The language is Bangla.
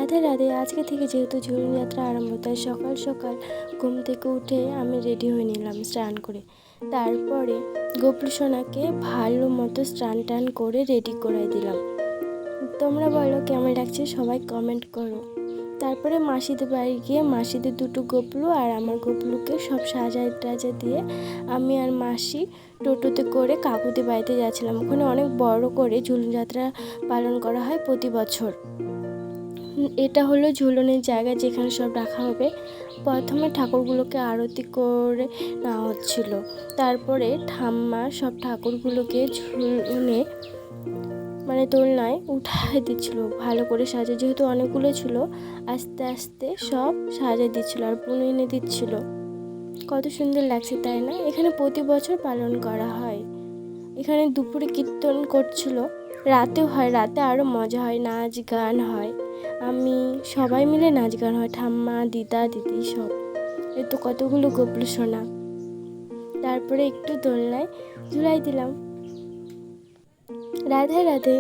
রাধে রাধে। আজকে থেকে যেহেতু ঝুলন যাত্রা আরম্ভ, তাই সকাল সকাল ঘুম থেকে উঠে আমি রেডি হয়ে নিলাম স্নান করে। তারপরে গোপলু সোনাকে ভালো মতো স্নান টান করে রেডি করাই দিলাম। তোমরা বলো কেমন লাগছে, সবাই কমেন্ট করো। তারপরে মাসিদের বাড়ি গিয়ে মাসিদের দুটো গোপলু আর আমার গোপলুকে সব সাজায় টাজা দিয়ে আমি আর মাসি টোটোতে করে কাকুদের বাড়িতে যাচ্ছিলাম। ওখানে অনেক বড় করে ঝুলন যাত্রা পালন করা হয় প্রতি বছর। এটা হলো ঝুলনের জায়গা যেখানে সব রাখা হবে। প্রথমে ঠাকুরগুলোকে আরতি করে নেওয়া হচ্ছিল, তারপরে ঠাম্মা সব ঠাকুরগুলোকে ঝুলনে দোলনায় উঠায় দিচ্ছিল ভালো করে সাজে, যেহেতু অনেকগুলো ছিল আস্তে আস্তে সব সাজিয়ে দিচ্ছিল আর পুনে এনে দিচ্ছিল। কত সুন্দর লাগছে তাই না? এখানে প্রতি বছর পালন করা হয়। এখানে দুপুরে কীর্তন করছিল, রাতেও হয়, রাতে আরও মজা হয়, নাচ গান হয়। আমি সবাই মিলে নাচ গান হয়, ঠাম্মা দিদা দিদি সব। এই তো কতগুলো গোপলু সোনা। তারপরে একটু দোলনায় ঝুলাই দিলাম। রাধে রাধে।